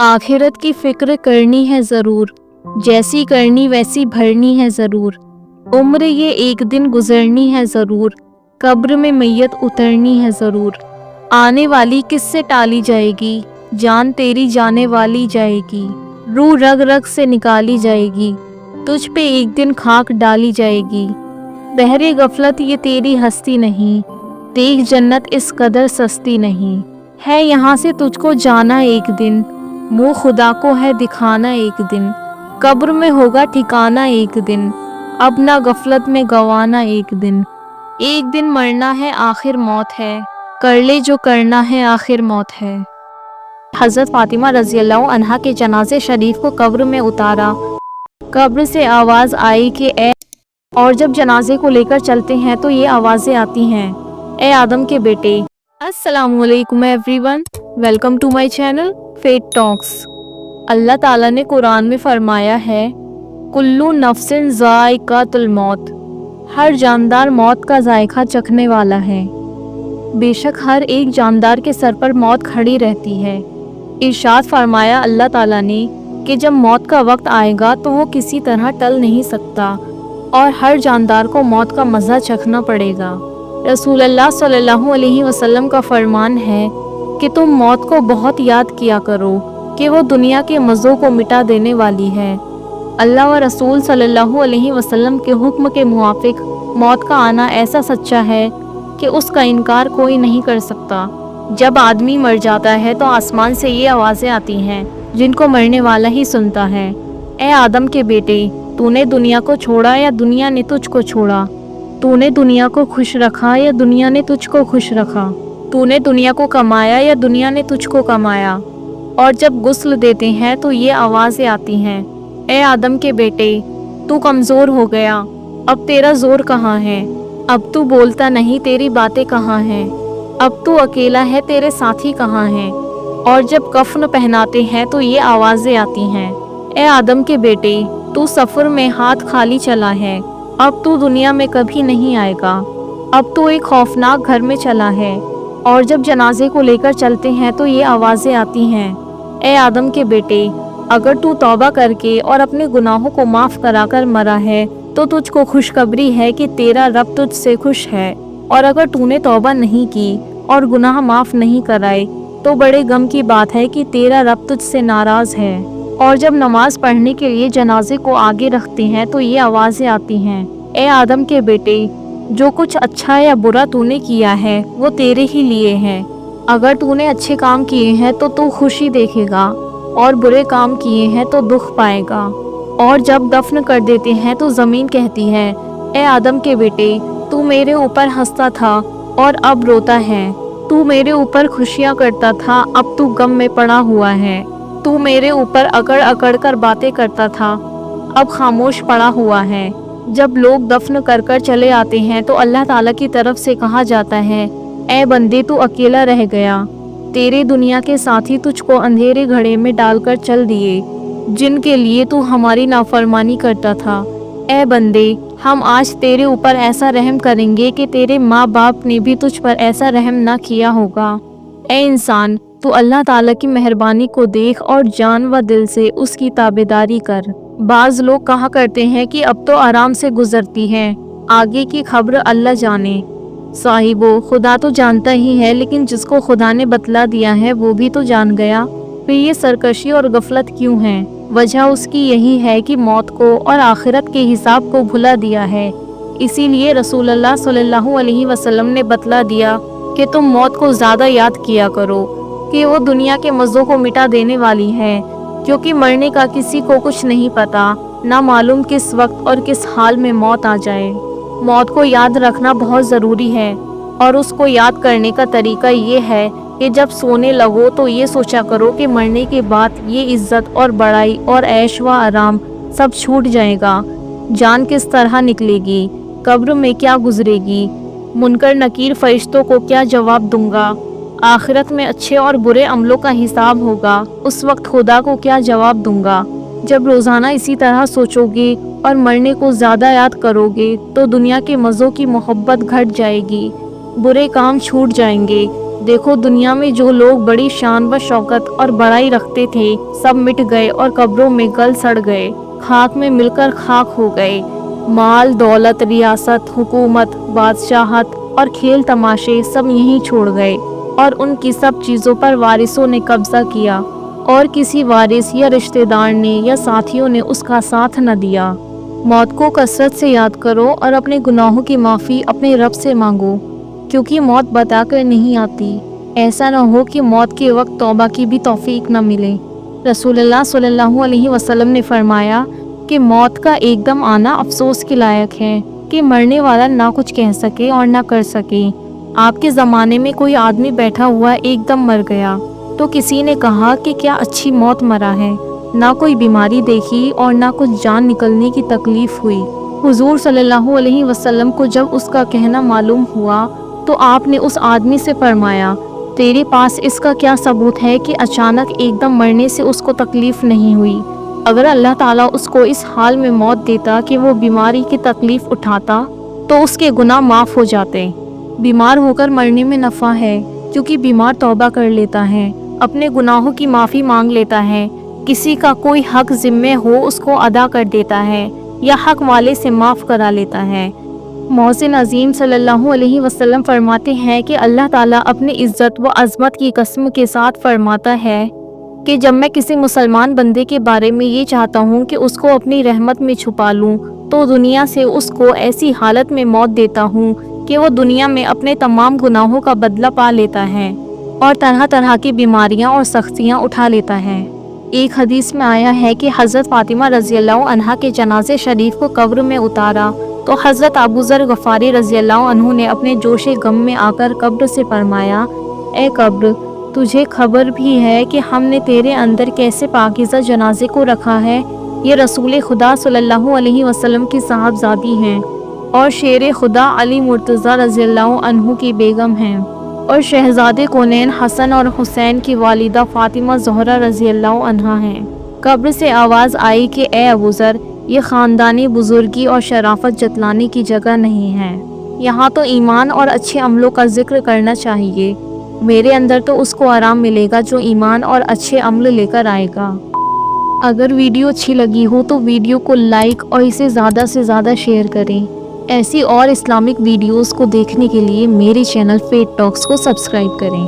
आखिरत की फिक्र करनी है ज़रूर, जैसी करनी वैसी भरनी है ज़रूर। उम्र ये एक दिन गुजरनी है ज़रूर, कब्र में मैयत उतरनी है ज़रूर। आने वाली किससे टाली जाएगी, जान तेरी जाने वाली जाएगी। रूह रग रग से निकाली जाएगी, तुझ पे एक दिन खाक डाली जाएगी। बहरे गफलत ये तेरी हस्ती नहीं, देख जन्नत इस कदर सस्ती नहीं। है यहाँ से तुझको जाना एक दिन, मुँह खुदा को है दिखाना एक दिन। कब्र में होगा ठिकाना एक दिन, अब ना गफलत में गवाना एक दिन। एक दिन मरना है आखिर मौत है, कर ले जो करना है आखिर मौत है। हज़रत फातिमा रज़ी अल्लाह अन्हा के जनाजे शरीफ को कब्र में उतारा। कब्र से आवाज़ आई कि ए, और जब जनाजे को लेकर चलते हैं तो ये आवाज़ें आती हैं, ए आदम के बेटे। अस्सलामुअलैकुम everyone, welcome to my channel Faith Talks. अल्लाह ताला ने कुरान में फरमाया है, कुल्लू नफ्सिन ज़ाइक़ातुल मौत, हर जानदार मौत का जायका चखने वाला है। बेशक हर एक जानदार के सर पर मौत खड़ी रहती है। इरशाद फरमाया अल्लाह ताला ने कि जब मौत का वक्त आएगा तो वो किसी तरह टल नहीं सकता और हर जानदार को मौत का मज़ा चखना पड़ेगा। रसूलुल्लाह सल्लल्लाहु अलैहि वसल्लम का फरमान है कि तुम मौत को बहुत याद किया करो कि वो दुनिया के मज़ों को मिटा देने वाली है। अल्लाह व रसूल सल्लल्लाहु अलैहि वसल्लम के हुक्म के मुआफिक मौत का आना ऐसा सच्चा है कि उसका इनकार कोई नहीं कर सकता। जब आदमी मर जाता है तो आसमान से ये आवाज़ें आती हैं जिनको मरने वाला ही सुनता है। ए आदम के बेटे, तूने दुनिया को छोड़ा या दुनिया ने तुझको छोड़ा? तूने दुनिया को खुश रखा या दुनिया ने तुझको खुश रखा? तूने दुनिया को कमाया या दुनिया ने तुझको कमाया? और जब गुस्ल देते हैं तो ये आवाज़ें आती हैं, ए आदम के बेटे, तू कमज़ोर हो गया, अब तेरा ज़ोर कहाँ है? अब तू बोलता नहीं, तेरी बातें कहाँ हैं? अब तू अकेला है, तेरे साथी कहाँ हैं? और जब कफ़न पहनाते हैं तो ये आवाज़ें आती हैं, ए आदम के बेटे, तू सफ़र में हाथ खाली चला है, अब तू दुनिया में कभी नहीं आएगा। अब तू एक खौफनाक घर में चला है। और जब जनाजे को लेकर चलते हैं तो ये आवाज़ें आती हैं, ए आदम के बेटे, अगर तू तौबा करके और अपने गुनाहों को माफ़ कराकर मरा है तो तुझको खुशखबरी है कि तेरा रब तुझसे खुश है। और अगर तूने तौबा नहीं की और गुनाह माफ़ नहीं कराए तो बड़े गम की बात है कि तेरा रब तुझसे नाराज़ है। और जब नमाज पढ़ने के लिए जनाजे को आगे रखते हैं तो ये आवाज़ें आती हैं, ए आदम के बेटे, जो कुछ अच्छा या बुरा तूने किया है वो तेरे ही लिए है। अगर तूने अच्छे काम किए हैं तो तू खुशी देखेगा और बुरे काम किए हैं तो दुख पाएगा। और जब दफन कर देते हैं तो ज़मीन कहती है, ए आदम के बेटे, तू मेरे ऊपर हंसता था और अब रोता है। तू मेरे ऊपर खुशियाँ करता था, अब तू गम में पड़ा हुआ है। तू मेरे ऊपर अकड़ अकड़ कर बातें करता था, अब खामोश पड़ा हुआ है। जब लोग दफन कर कर चले आते हैं तो अल्लाह ताला की तरफ से कहा जाता है, ए बंदे, तू अकेला रह गया। तेरे दुनिया के साथी तुझको अंधेरे घड़े में डालकर चल दिए, जिनके लिए तू हमारी नाफरमानी करता था। ए बंदे, हम आज तेरे ऊपर ऐसा रहम करेंगे कि तेरे माँ बाप ने भी तुझ पर ऐसा रहम ना किया होगा। ए इंसान, तू अल्लाह ताला की मेहरबानी को देख और जान व दिल से उसकी ताबेदारी कर। बाज़ लोग कहा करते हैं कि अब तो आराम से गुजरती है, आगे की खबर अल्लाह जाने। साहिबो, खुदा तो जानता ही है, लेकिन जिसको खुदा ने बतला दिया है वो भी तो जान गया। फिर ये सरकशी और गफलत क्यों है? वजह उसकी यही है कि मौत को और आखिरत के हिसाब को भुला दिया है। इसीलिए रसूलुल्लाह सल्लल्लाहु अलैहि वसल्लम ने बतला दिया कि तुम मौत को ज़्यादा याद किया करो कि वो दुनिया के मज़ों को मिटा देने वाली है, क्योंकि मरने का किसी को कुछ नहीं पता, ना मालूम किस वक्त और किस हाल में मौत आ जाए। मौत को याद रखना बहुत ज़रूरी है और उसको याद करने का तरीका ये है कि जब सोने लगो तो ये सोचा करो कि मरने के बाद ये इज़्ज़त और बड़ाई और ऐश व आराम सब छूट जाएगा। जान किस तरह निकलेगी, कब्र में क्या गुजरेगी, मुनकर नकीर फरिश्तों को क्या जवाब दूंगा, आखिरत में अच्छे और बुरे अमलों का हिसाब होगा, उस वक्त खुदा को क्या जवाब दूंगा। जब रोज़ाना इसी तरह सोचोगे और मरने को ज़्यादा याद करोगे तो दुनिया के मज़ों की मोहब्बत घट जाएगी, बुरे काम छूट जाएंगे, देखो दुनिया में जो लोग बड़ी शान व शौकत और बड़ाई रखते थे सब मिट गए और कब्रों में गल सड़ गए, खाक में मिलकर खाक हो गए। माल दौलत, रियासत, हुकूमत, बादशाहत और खेल तमाशे सब यहीं छोड़ गए और उनकी सब चीज़ों पर वारिसों ने कब्जा किया और किसी वारिस या रिश्तेदार ने या साथियों ने उसका साथ न दिया। मौत को कसरत से याद करो और अपने गुनाहों की माफ़ी अपने रब से मांगो, क्योंकि मौत बताकर नहीं आती। ऐसा न हो कि मौत के वक्त तौबा की भी तौफीक न मिले। रसूलुल्लाह सल्लल्लाहु अलैहि वसल्लम ने फरमाया कि मौत का एकदम आना अफसोस के लायक है कि मरने वाला ना कुछ कह सके और ना कर सके। आपके ज़माने में कोई आदमी बैठा हुआ एकदम मर गया तो किसी ने कहा कि क्या अच्छी मौत मरा है, ना कोई बीमारी देखी और ना कुछ जान निकलने की तकलीफ हुई। हुजूर सल्लल्लाहु अलैहि वसल्लम को जब उसका कहना मालूम हुआ तो आपने उस आदमी से फरमाया, तेरे पास इसका क्या सबूत है कि अचानक एकदम मरने से उसको तकलीफ नहीं हुई? अगर अल्लाह ताला उसको इस हाल में मौत देता कि वो बीमारी की तकलीफ उठाता तो उसके गुनाह माफ़ हो जाते। बीमार होकर मरने में नफ़ा है, क्योंकि बीमार तौबा कर लेता है, अपने गुनाहों की माफ़ी मांग लेता है, किसी का कोई हक ज़िम्मे हो उसको अदा कर देता है या हक वाले से माफ़ करा लेता है। मोहसिन अज़ीम सल्लल्लाहु अलैहि वसल्लम फरमाते हैं कि अल्लाह ताला अपनी इज़्ज़त व अज़मत की कसम के साथ फरमाता है कि जब मैं किसी मुसलमान बंदे के बारे में ये चाहता हूँ कि उसको अपनी रहमत में छुपा लूँ तो दुनिया से उसको ऐसी हालत में मौत देता हूँ कि वो दुनिया में अपने तमाम गुनाहों का बदला पा लेता है और तरह तरह की बीमारियाँ और सख्तियाँ उठा लेता है। एक हदीस में आया है कि हज़रत फ़ातिमा रज़ियल्लाहु अन्हा के जनाज़े शरीफ को कब्र में उतारा तो हज़रत अबू ज़र गफ़ारी रज़ियल्लाहु अन्हु ने अपने जोशे गम में आकर कब्र से फरमाया, ए कब्र, तुझे खबर भी है कि हमने तेरे अंदर कैसे पाकीज़ा जनाजे को रखा है। ये रसूल खुदा सल्लल्लाहु अलैहि वसल्लम की साहबजादी हैं और शेर खुदा अली मुर्तज़ा रज़ियल्लाहु अन्हु की बेगम हैं और शहज़ादे कौनैन हसन और हुसैन की वालिदा फ़ातिमा ज़ोहरा रज़ियल्लाहु अन्हा हैं। कब्र से आवाज़ आई कि ए अबू ज़र, ये ख़ानदानी बुज़ुर्गी और शराफत जतलाने की जगह नहीं है, यहाँ तो ईमान और अच्छे अमलों का जिक्र करना चाहिए। मेरे अंदर तो उसको आराम मिलेगा जो ईमान और अच्छे अमल लेकर आएगा। अगर वीडियो अच्छी लगी हो तो वीडियो को लाइक और इसे ज़्यादा से ज़्यादा शेयर करें। ऐसी और इस्लामिक वीडियोस को देखने के लिए मेरे चैनल फेथ टॉक्स को सब्सक्राइब करें।